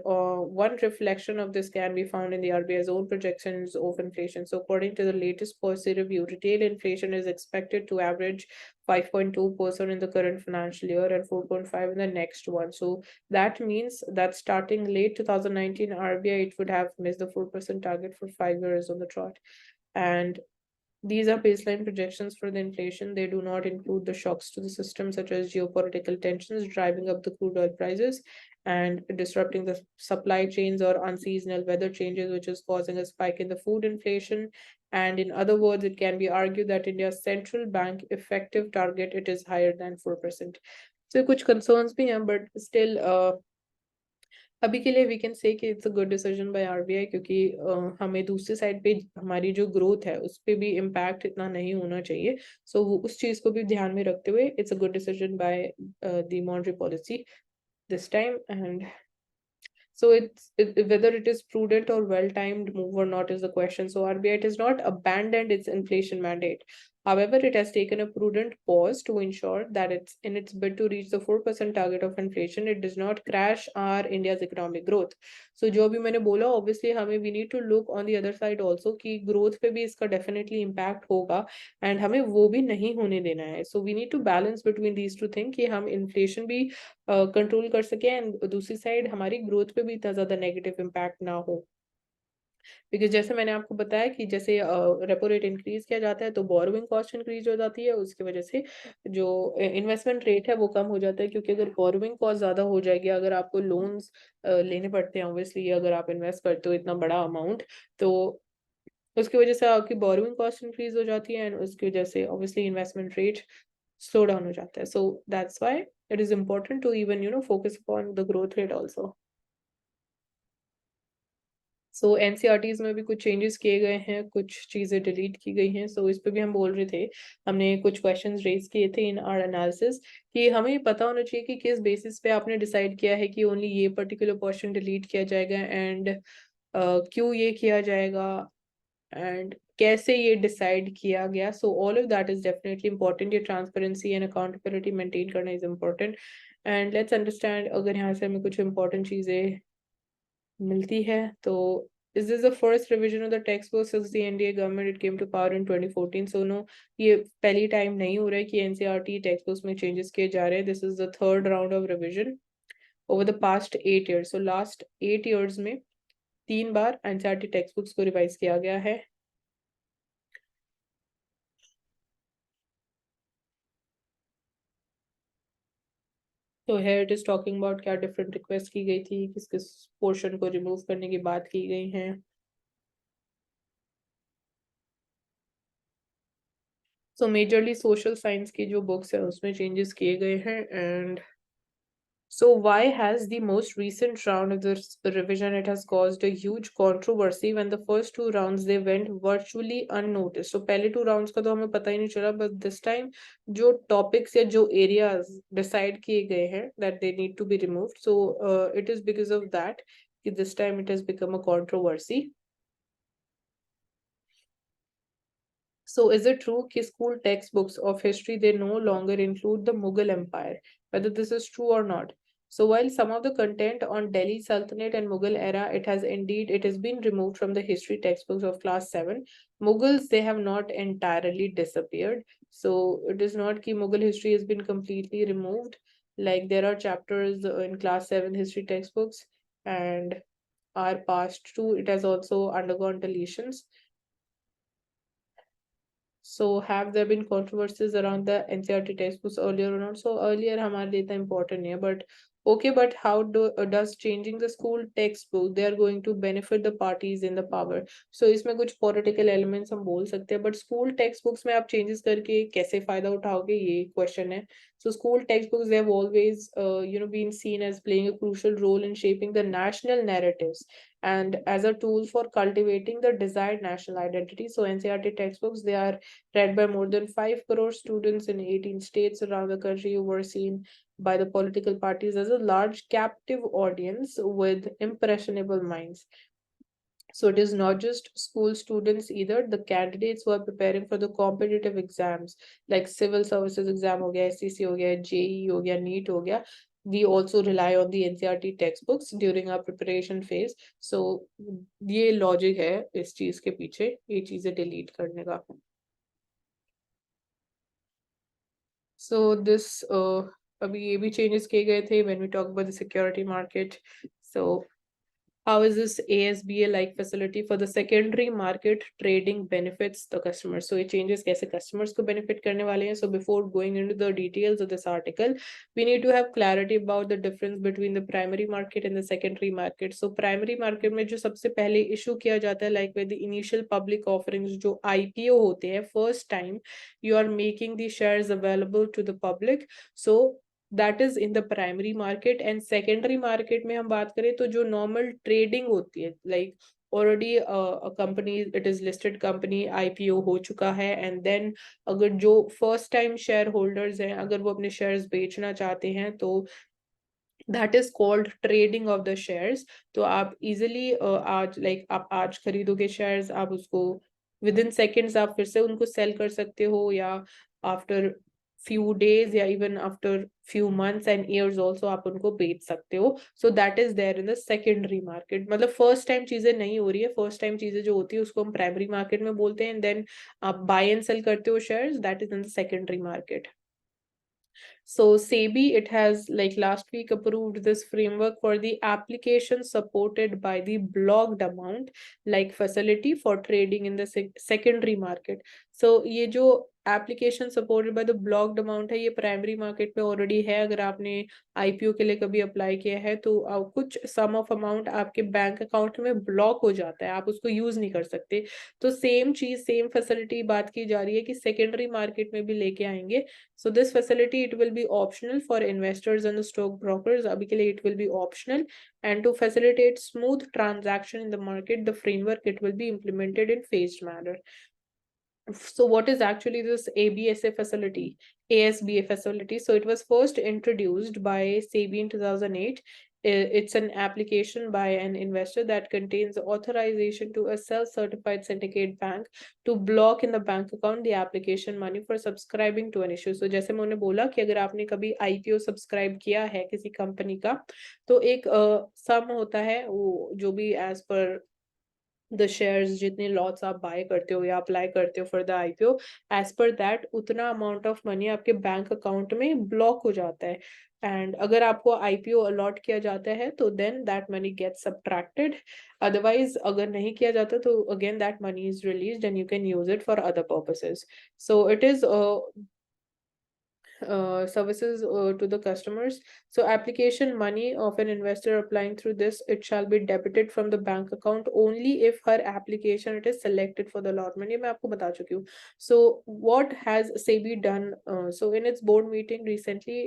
one reflection of this can be found in the RBI's own projections of inflation. So according to the latest policy review, retail inflation is expected to average 5.2% in the current financial year and 4.5% in the next one. So that means that starting late 2019 RBI, it would have missed the 4% target for 5 years on the trot. And these are baseline projections for the inflation. They do not include the shocks to the system, such as geopolitical tensions driving up the crude oil prices and disrupting the supply chains, or unseasonal weather changes, which is causing a spike in the food inflation. And in other words, it can be argued that India's central bank effective target, it is higher than 4%. So कुछ concerns भी हैं, but still अभी के लिए we can say कि it's a good decision by RBI, क्योंकि हमें दूसरी साइड पे हमारी जो ग्रोथ है उस पे भी इम्पैक्ट इतना नहीं होना चाहिए. सो वो उस चीज को भी ध्यान में रखते हुए it's a good decision by the monetary policy this time. And so whether it is prudent or well-timed move or not is the question. So RBI has not abandoned its inflation mandate. However, it has taken a prudent pause to ensure that it's in its bid to reach the 4% target of inflation, it does not crash our India's economic growth. So जो भी मैंने बोला, obviously हमें we need to look on the other side also कि growth पे भी इसका definitely impact होगा, and हमें वो भी नहीं होने देना है. So we need to balance between these two things कि हम inflation भी कंट्रोल कर सके एंड दूसरी साइड हमारी ग्रोथ पे भी इतना ज्यादा नेगेटिव इम्पैक्ट ना हो. बिकॉज जैसे मैंने आपको बताया कि जैसे रेपो रेट इंक्रीज किया जाता है तो बोरोइंग कॉस्ट इंक्रीज हो जाती है, उसकी वजह से जो इन्वेस्टमेंट रेट है वो कम हो जाता है, क्योंकि अगर बोरोइंग कॉस्ट ज्यादा हो जाएगी, अगर आपको लोन्स लेने पड़ते हैं ऑब्वियसली, अगर आप इन्वेस्ट करते हो इतना बड़ा अमाउंट, तो उसकी वजह से आपकी बोरोइंग कॉस्ट इंक्रीज हो जाती है, एंड उसकी वजह से obviously investment rate slow down हो जाता है. So that's why it is important to even focus upon the growth rate also. So NCERTs में भी कुछ चेंजेस किए गए हैं, कुछ चीजें डिलीट की गई हैं. सो इस पे भी हम बोल रहे थे, हमने कुछ क्वेश्चंस रेज किए थे इन आवर एनालिसिस, कि हमें पता होना चाहिए कि किस बेसिस पे आपने डिसाइड किया है कि ओनली ये पर्टिकुलर क्वेश्चन डिलीट किया जाएगा, एंड क्यों ये किया जाएगा, एंड कैसे ये डिसाइड किया गया. So all of that is definitely important. ये ट्रांसपेरेंसी एंड अकाउंटेबिलिटी मेंटेन करना is important. And let's understand, अगर यहाँ से हमें कुछ इंपॉर्टेंट चीजें मिलती है तो is this the first revision of the textbook since the NDA government it came to power in 2014? So no, ये पहली टाइम नहीं हो रहा है कि NCERT textbooks में changes किए जा रहे हैं. This is the third round of revision over the past 8 years. So last 8 years में 3 बार NCERT textbooks को revise किया गया है. तो here it is talking about क्या different request की गई थी, किस किस portion को remove करने की बात की गई है. So majorly social science की जो books है उसमें changes किए गए हैं. And so why has the most recent round of this revision, it has caused a huge controversy when the first two rounds they went virtually unnoticed. So पहले two rounds का तो हमें पता ही नहीं चला, but this time जो topics या जो areas decide किए गए हैं that they need to be removed. So it is because of that कि this time it has become a controversy. So is it true that school textbooks of history they no longer include the Mughal Empire? Whether this is true or not. So while some of the content on Delhi Sultanate and Mughal era, it has been removed from the history textbooks of class 7. Mughals they have not entirely disappeared. So it is not that Mughal history has been completely removed. Like there are chapters in class 7 history textbooks and are past too. It has also undergone deletions. So have there been controversies around the NCERT textbooks earlier or not? So earlier हमारे लिए इतना important नहीं है, but okay, but how does changing the school textbook they are going to benefit the parties in the power? So इसमें कुछ political elements हम बोल सकते हैं, but school textbooks में आप changes करके कैसे फायदा उठाओगे, ये question है. So school textbooks they have always been seen as playing a crucial role in shaping the national narratives and as a tool for cultivating the desired national identity. So NCERT textbooks they are read by more than 5 crore students in 18 states around the country who were seen by the political parties as a large captive audience with impressionable minds. So it is not just school students either. The candidates who are preparing for the competitive exams like civil services exam हो गया, SCC हो गया, JEE हो गया, NEET हो गया, we also rely on the NCERT textbooks during our preparation phase. So ये logic है इस चीज के पीछे, ये चीजें delete करने का. So this अभी ये भी changes किए गए थे when we talk about the security market. So how is this ASBA like facility for the secondary market trading benefits the customers? So it changes कैसे customers को benefit करने वाले हैं. So before going into the details of this article, we need to have clarity about the difference between the primary market and the secondary market. So primary market में जो सबसे पहले issue किया जाता है like with the initial public offerings जो IPO होते हैं, first time you are making the shares available to the public. So that is in the primary market. And secondary market में हम बात करें तो जो normal trading होती है like already a company it is listed company IPO हो चुका है, and then अगर जो first time shareholders हैं अगर वो अपने shares बेचना चाहते हैं तो that is called trading of the shares. तो आप easily आज like आप आज खरीदोगे shares, आप उसको within seconds आप फिर से उनको sell कर सकते हो, या after few days या even after few months and years also आप उनको बेच सकते हो. So that is there in the secondary market. मतलब first time चीजें नहीं हो रही है, first time चीजें जो होती है उसको हम primary market में बोलते हैं, and then आप buy and sell करते हो shares, that is in the secondary market. So SEBI, it has like last week approved this framework for the application supported by the blocked amount like facility for trading in the secondary market. So ये जो application supported by the blocked amount है, ये primary market में already है. अगर आपने IPO के लिए कभी अप्लाई किया है तो कुछ सम ऑफ अमाउंट आपके बैंक अकाउंट में ब्लॉक हो जाता है, आप उसको यूज नहीं कर सकते. तो सेम चीज, सेम फैसिलिटी बात की जा रही है कि सेकेंडरी मार्केट में भी लेके आएंगे. So this facility, it will be optional for investors and the stockbrokers. अभी के लिए it will be optional, and to facilitate smooth transaction in the market, the framework, it will be implemented in phased manner. So what is actually this ABSA facility, ASBA facility? So it was first introduced by SEBI in 2008. It's an application by an investor that contains authorization to a self-certified syndicate bank to block in the bank account the application money for subscribing to an issue. So जैसे मैंने बोला कि अगर आपने कभी IPO subscribe किया है किसी कंपनी का, तो एक सम होता है, वो जो भी एज पर द शेयर्स, जितने लॉट्स आप बाय करते हो या अप्लाई करते हो for the IPO, as per that उतना अमाउंट ऑफ मनी आपके बैंक अकाउंट में ब्लॉक हो जाता है. एंड अगर आपको आईपीओ अलॉट किया जाता है तो then that money gets subtracted. Otherwise अगर नहीं किया जाता तो again that money is released and you can use it for other purposes. So it is services to the customers. So application money of an investor applying through this, it shall be debited from the bank account only if her application it is selected for the allotment. ये मैं आपको बता चुकी हूँ. So what has SEBI done? So in its board meeting recently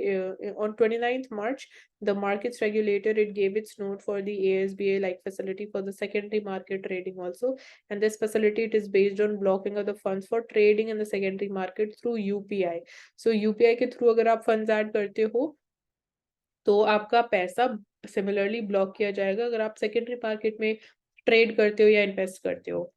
on 29th March, the markets regulator, it gave its note for the ASBA like facility for the secondary market trading also. And this facility, it is based on blocking of the funds for trading in the secondary market through UPI. So UPI के through अगर आप funds add करते हो तो आपका पैसा similarly block किया जाएगा अगर आप सेकेंडरी मार्केट में ट्रेड करते हो या इन्वेस्ट करते हो.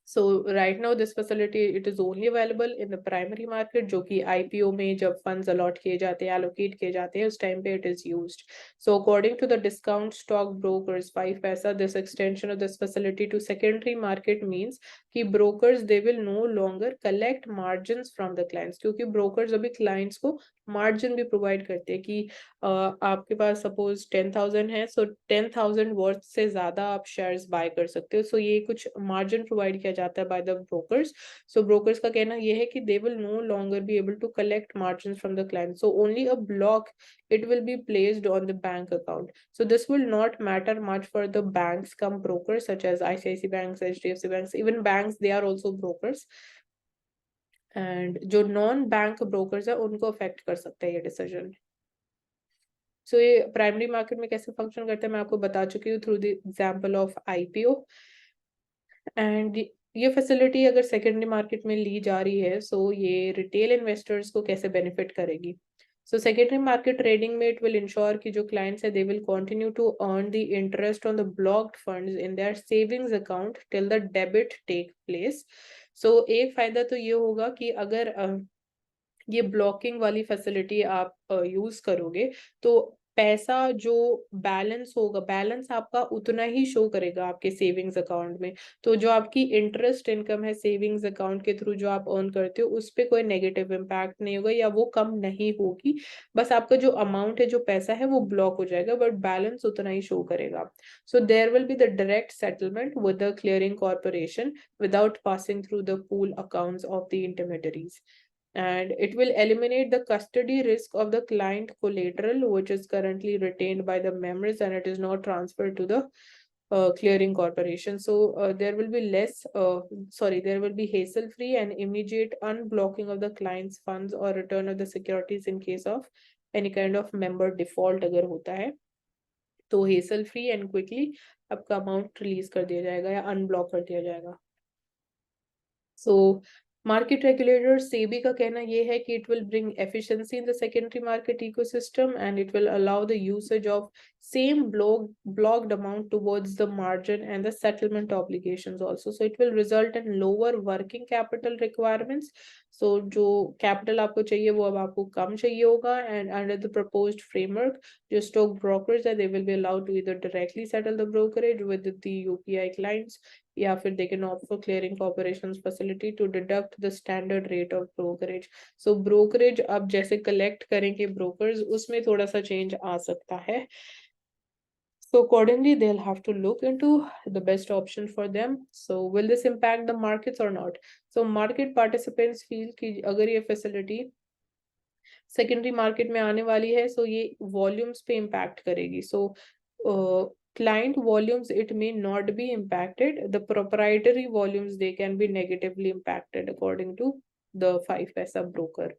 So right now this facility, it is only available in the primary market, जो कि IPO में जब funds allot किए जाते हैं, allocate किए जाते हैं, उस time पे it is used. So according to the discount stock brokers 5 paisa, this extension of this facility to secondary market means कि brokers, they will no longer collect margins from the clients, क्योंकि brokers अभी clients को margin भी provide करते हैं कि आपके पास suppose 10,000 है, so 10,000 worth से ज़्यादा आप shares buy कर सकते हो. So ये कुछ margin provide किया जाता है by the brokers. So brokers का कहना ये है कि they will no longer be able to collect margins from the client. So only a block, it will be placed on the bank account. So this will not matter much for the banks come brokers such as ICICI banks, HDFC banks, even banks, they are also brokers. And जो non bank brokers है उनको affect कर सकता है ये decision. So ये primary market में कैसे फंक्शन करता है मैं आपको बता चुकी हूँ through the example of IPO. And ये फैसिलिटी अगर सेकेंडरी मार्केट में ली जा रही है, सो ये रिटेल इन्वेस्टर्स को कैसे बेनिफिट करेगी. सो सेकेंडरी मार्केट ट्रेडिंग में इट विल इंश्योर कि जो क्लाइंट्स है they will continue to earn the interest on the blocked funds in their savings account till the debit take place. So एक फायदा तो ये होगा कि अगर ये ब्लॉकिंग वाली फैसिलिटी आप यूज करोगे तो पैसा जो बैलेंस होगा, बैलेंस आपका उतना ही शो करेगा आपके सेविंग्स अकाउंट में. तो जो आपकी इंटरेस्ट इनकम है सेविंग्स अकाउंट के थ्रू जो आप अर्न करते हो उस पर कोई नेगेटिव इम्पैक्ट नहीं होगा या वो कम नहीं होगी. बस आपका जो अमाउंट है, जो पैसा है, वो ब्लॉक हो जाएगा बट बैलेंस उतना ही शो करेगा. So there will be the direct settlement with the clearing corporation without passing through the pool accounts of the intermediaries. And it will eliminate the custody risk of the client collateral, which is currently retained by the members and it is not transferred to the clearing corporation. So there will be there will be hassle-free and immediate unblocking of the client's funds or return of the securities in case of any kind of member default अगर होता है तो hassle-free and quickly आपका amount release कर दिया जाएगा या unblock कर दिया जाएगा. So मार्केट रेगुलेटर सेबी का कहना ये है कि it will bring efficiency in the secondary market ecosystem and it will allow the usage of same blocked amount towards the margin and the settlement obligations also. So it will result in lower working capital requirements. So जो capital आपको चाहिए वो अब आपको कम चाहिए होगा, and under the proposed framework, जो stock brokers है, they will be allowed to either directly settle the brokerage with the UPI clients, या फिर they can opt for clearing corporations facility to deduct the standard rate of brokerage. So brokerage अब जैसे collect करेंगे brokers, उसमें थोड़ा सा change आ सकता है. So accordingly, they'll have to look into the best option for them. So will this impact the markets or not? So market participants feel कि अगर ये facility secondary market में आने वाली है, so ये volumes पे impact करेगी. So client volumes, it may not be impacted. The proprietary volumes, they can be negatively impacted according to the 5 paisa broker.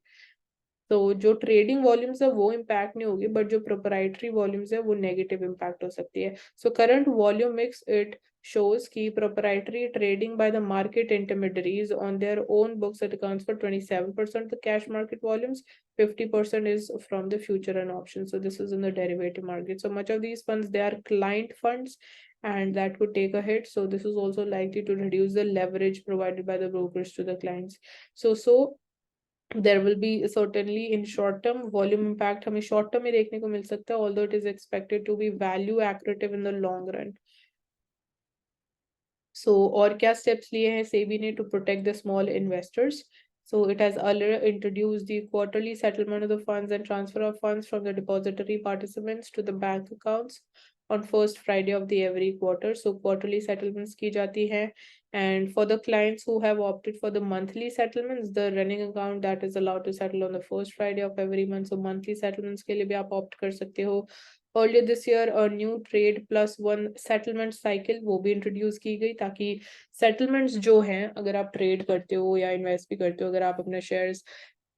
तो जो ट्रेडिंग वॉल्यूम्स है वो इम्पैक्ट नहीं होगी, बट जो प्रोप्राइटरी वॉल्यूम्स है वो नेगेटिव इम्पैक्ट हो सकती है. So current volume mix it shows कि proprietary trading by the market intermediaries on their own books, it accounts for 27% of the cash market volumes, 50% is from the future and options. So this is in the derivative market. So much of these funds, they are client funds, and that could take a hit. So this is also likely to reduce the leverage provided by the brokers to the clients. So there will be certainly in short term volume impact हमें short term में देखने को मिल सकता है, although it is expected to be value accretive in the long run. So और क्या steps लिए हैं SEBI ने to protect the small investors? So it has earlier introduced the quarterly settlement of the funds and transfer of funds from the depository participants to the bank accounts on first Friday of the every quarter. So quarterly settlements की जाती है. And for the clients who have opted for the monthly settlements, the running account that is allowed to settle on the first Friday of every month. So monthly settlements के लिए भी आप opt कर सकते हो. Earlier this year, a new trade plus one settlement cycle वो भी introduce की गई, ताकि settlements जो हैं, अगर आप trade करते हो या invest भी करते हो, अगर आप अपने shares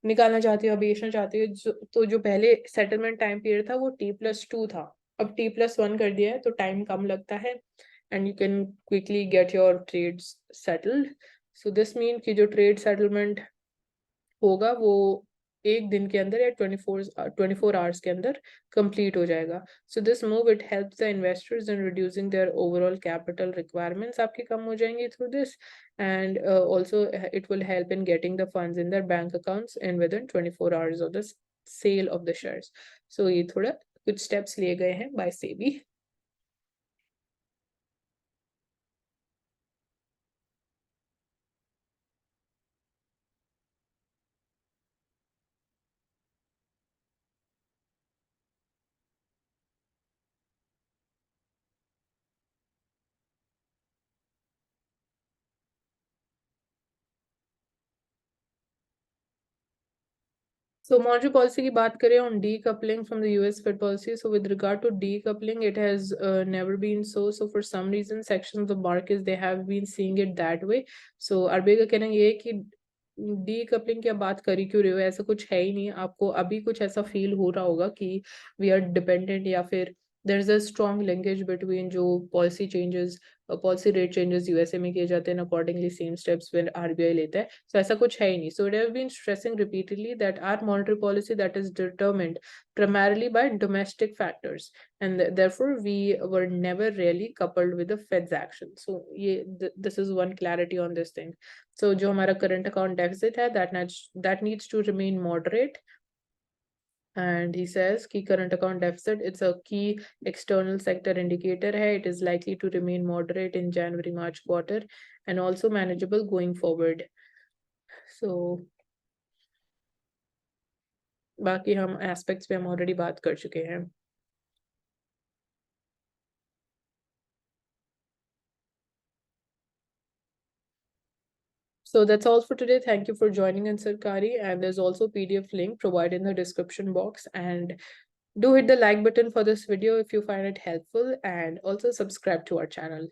निकालना चाहते हो, बेचना चाहते हो, तो जो पहले settlement time period था वो T+2 था, अब T+1 कर दिया है, तो time कम लगता है, and you can quickly get your trades settled. So this means कि जो trade settlement होगा वो एक दिन के अंदर या 24 hours के अंदर complete हो जाएगा. So this move, it helps the investors in reducing their overall capital requirements, आपकी कम हो जाएंगी through this, and also it will help in getting the funds in their bank accounts and within 24 hours of the sale of the shares. So ये थोड़ा कुछ steps लिए गए हैं by SEBI. So monetary policy की बात करें on decoupling from the US Fed policy. So with regard to decoupling, it has never been so. So for some reason, sections of the markets, they have been seeing it that way. So RBI का कहना ये है कि decoupling की आप बात कर ही क्यों रहे हो, ऐसा कुछ है ही नहीं. आपको अभी कुछ ऐसा फील हो रहा होगा कि we are dependent, या फिर there is a strong linkage between जो policy changes, policy rate changes USA में किए जाते हैं, accordingly same steps when RBI लेता है. So ऐसा कुछ है ही नहीं. So it has been stressing repeatedly that our monetary policy that is determined primarily by domestic factors, and therefore we were never really coupled with the Fed's action. So this is one clarity on this thing. So जो हमारा current account deficit है, that needs to remain moderate. And he says key current account deficit, it's a key external sector indicator hai. It is likely to remain moderate in January-March quarter and also manageable going forward. So बाकी हम aspects पे हम already बात कर चुके हैं. So that's all for today. Thank you for joining in Sarkari, and there's also PDF link provided in the description box, and do hit the like button for this video if you find it helpful, and also subscribe to our channel.